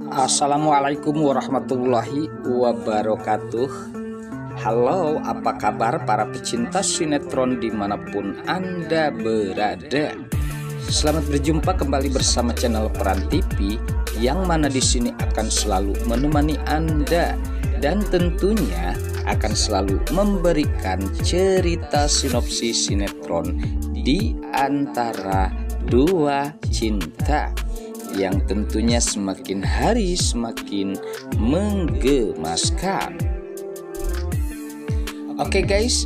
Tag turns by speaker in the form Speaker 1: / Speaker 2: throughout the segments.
Speaker 1: Assalamualaikum warahmatullahi wabarakatuh. Halo, apa kabar para pecinta sinetron dimanapun Anda berada? Selamat berjumpa kembali bersama channel Peran TV, yang mana di sini akan selalu menemani Anda dan tentunya akan selalu memberikan cerita sinopsis sinetron di antara dua cinta yang tentunya semakin hari semakin menggemaskan. Oke guys,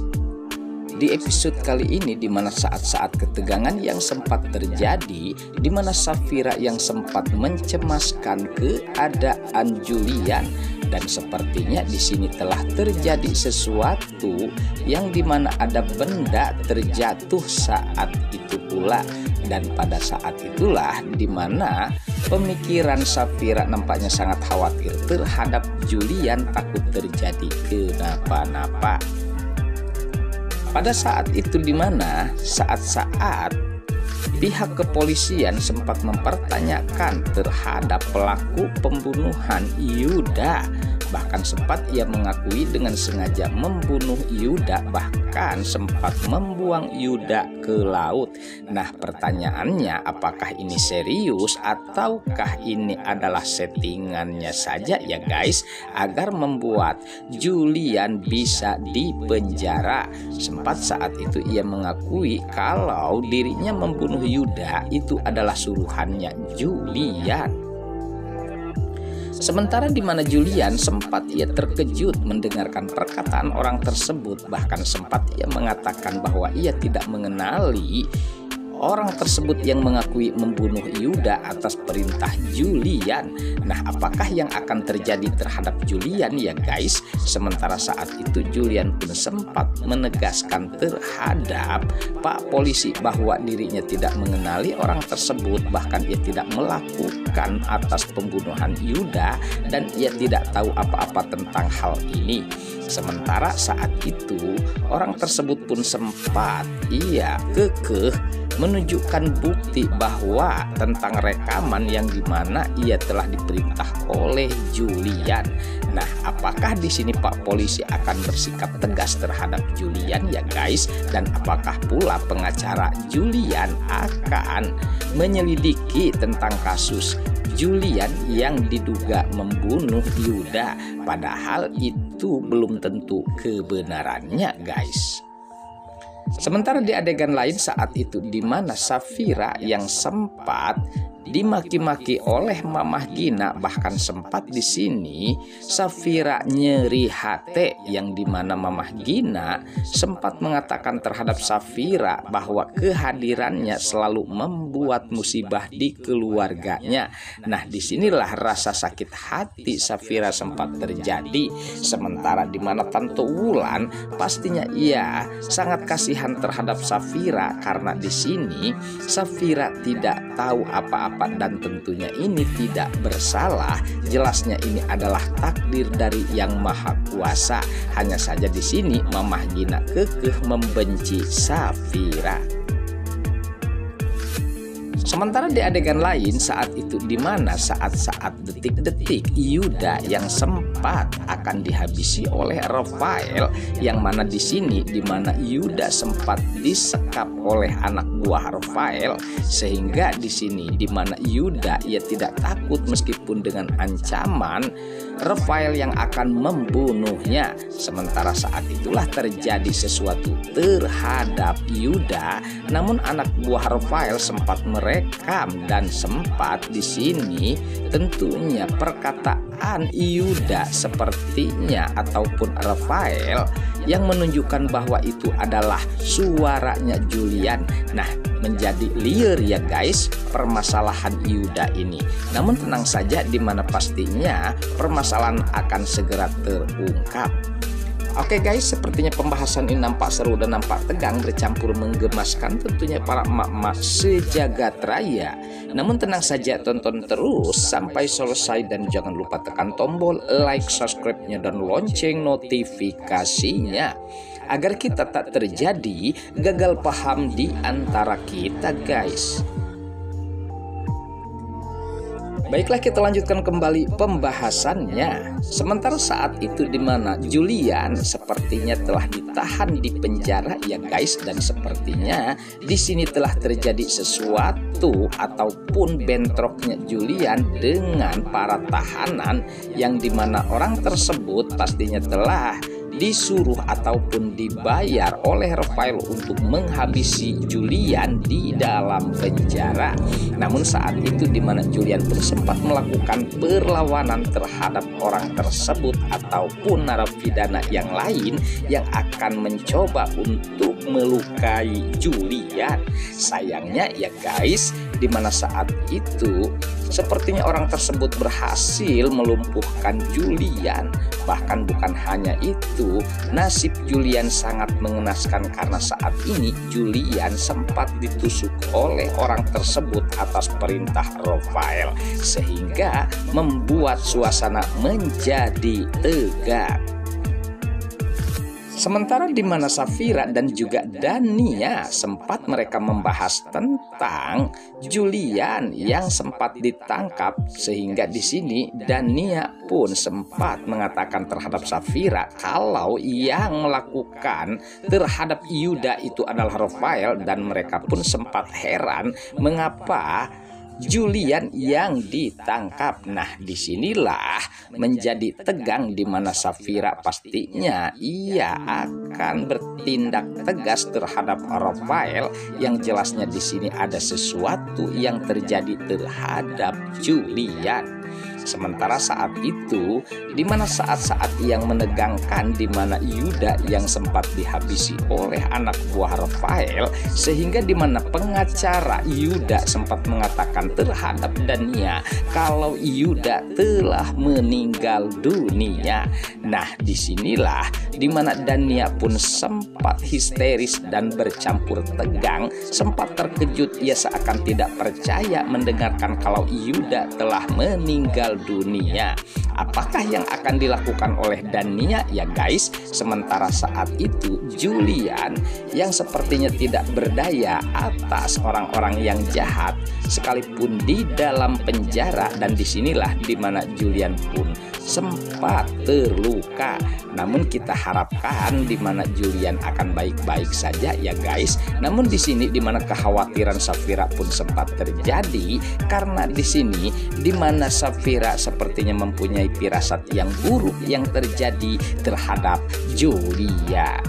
Speaker 1: di episode kali ini di mana saat-saat ketegangan yang sempat terjadi, di mana Safira yang sempat mencemaskan keadaan Julian, dan sepertinya di sini telah terjadi sesuatu yang dimana ada benda terjatuh saat itu pula, dan pada saat itulah dimana pemikiran Safira nampaknya sangat khawatir terhadap Julian, takut terjadi kenapa-napa. Pada saat itu dimana saat-saat pihak kepolisian sempat mempertanyakan terhadap pelaku pembunuhan Yuda. Bahkan sempat ia mengakui dengan sengaja membunuh Yuda, bahkan sempat membuang Yuda ke laut. Nah, pertanyaannya, apakah ini serius ataukah ini adalah settingannya saja ya guys, agar membuat Julian bisa dipenjara. Sempat saat itu ia mengakui kalau dirinya membunuh Yuda itu adalah suruhannya Julian. Sementara di mana Julian sempat ia terkejut mendengarkan perkataan orang tersebut, bahkan sempat ia mengatakan bahwa ia tidak mengenali orang tersebut yang mengakui membunuh Yuda atas perintah Julian. Nah, apakah yang akan terjadi terhadap Julian ya guys? Sementara saat itu Julian pun sempat menegaskan terhadap Pak Polisi bahwa dirinya tidak mengenali orang tersebut, bahkan ia tidak melakukan atas pembunuhan Yuda, dan ia tidak tahu apa-apa tentang hal ini. Sementara saat itu orang tersebut pun sempat ia kekeh menunjukkan bukti bahwa tentang rekaman yang dimana ia telah diperintah oleh Julian. Nah, apakah di sini Pak Polisi akan bersikap tegas terhadap Julian ya guys? Dan apakah pula pengacara Julian akan menyelidiki tentang kasus Julian yang diduga membunuh Yuda? Padahal itu belum tentu kebenarannya guys. Sementara di adegan lain saat itu di mana Safira yang sempat dimaki-maki oleh Mamah Gina, bahkan sempat di sini Safira nyeri hati, yang dimana Mamah Gina sempat mengatakan terhadap Safira bahwa kehadirannya selalu membuat musibah di keluarganya. Nah, disinilah rasa sakit hati Safira sempat terjadi. Sementara di mana Tante Wulan pastinya ia sangat kasihan terhadap Safira, karena di sini Safira tidak tahu apa-apa dan tentunya ini tidak bersalah. Jelasnya ini adalah takdir dari Yang Maha Kuasa. Hanya saja di sini Mamah Gina kekeh membenci Safira. Sementara di adegan lain saat itu di mana saat-saat detik-detik Yuda yang sempat akan dihabisi oleh Rafael, yang mana di sini di mana Yuda sempat disekap oleh anak buah Rafael, sehingga di sini di mana Yuda ia tidak takut meskipun dengan ancaman Rafael yang akan membunuhnya. Sementara saat itulah terjadi sesuatu terhadap Yuda, namun anak buah Rafael sempat merekam, dan sempat di sini tentunya perkataan Yuda sepertinya ataupun Rafael yang menunjukkan bahwa itu adalah suaranya Julian. Nah, menjadi liar ya guys permasalahan Yuda ini. Namun tenang saja, dimana pastinya permasalahan akan segera terungkap. Oke guys, sepertinya pembahasan ini nampak seru dan nampak tegang bercampur menggemaskan tentunya para emak-emak sejagat raya. Namun tenang saja, tonton terus sampai selesai dan jangan lupa tekan tombol like, subscribe-nya dan lonceng notifikasinya agar kita tak terjadi gagal paham di antara kita guys. Baiklah, kita lanjutkan kembali pembahasannya. Sementara saat itu di mana Julian sepertinya telah ditahan di penjara ya guys, dan sepertinya di sini telah terjadi sesuatu ataupun bentroknya Julian dengan para tahanan yang dimana orang tersebut pastinya telah disuruh ataupun dibayar oleh Raphael untuk menghabisi Julian di dalam penjara. Namun saat itu di mana Julian pun sempat melakukan perlawanan terhadap orang tersebut ataupun narapidana yang lain yang akan mencoba untuk melukai Julian. Sayangnya ya guys, di mana saat itu sepertinya orang tersebut berhasil melumpuhkan Julian. Bahkan bukan hanya itu, nasib Julian sangat mengenaskan karena saat ini Julian sempat ditusuk oleh orang tersebut atas perintah Raphael, sehingga membuat suasana menjadi tegang. Sementara di mana Safira dan juga Dania sempat mereka membahas tentang Julian yang sempat ditangkap, sehingga di sini Dania pun sempat mengatakan terhadap Safira kalau yang melakukan terhadap Yuda itu adalah Raphael, dan mereka pun sempat heran mengapa Julian yang ditangkap. Nah, disinilah menjadi tegang di mana Safira pastinya ia akan bertindak tegas terhadap Raphael yang jelasnya di sini ada sesuatu yang terjadi terhadap Julian. Sementara saat itu di mana saat-saat yang menegangkan di mana Yuda yang sempat dihabisi oleh anak buah Raphael, sehingga di mana pengacara Yuda sempat mengatakan terhadap Dania kalau Yuda telah meninggal dunia. Nah, disinilah di mana Dania pun sempat histeris dan bercampur tegang, sempat terkejut, ia seakan tidak percaya mendengarkan kalau Yuda telah meninggal dunia. Apakah yang akan dilakukan oleh Dania ya guys? Sementara saat itu Julian yang sepertinya tidak berdaya atas orang-orang yang jahat sekalipun di dalam penjara, dan disinilah dimana Julian pun sempat terluka. Namun kita harapkan di mana Julian akan baik-baik saja ya guys. Namun di sini di mana kekhawatiran Safira pun sempat terjadi karena di sini di mana Safira sepertinya mempunyai firasat yang buruk yang terjadi terhadap Julian.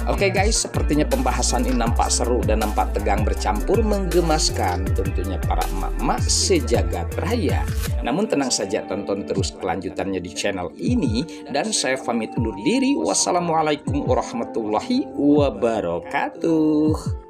Speaker 1: Oke guys, sepertinya pembahasan ini nampak seru dan nampak tegang bercampur menggemaskan tentunya para emak-emak sejagat raya. Namun tenang saja, tonton terus kelanjutannya di channel ini, dan saya pamit undur diri. Wassalamualaikum warahmatullahi wabarakatuh.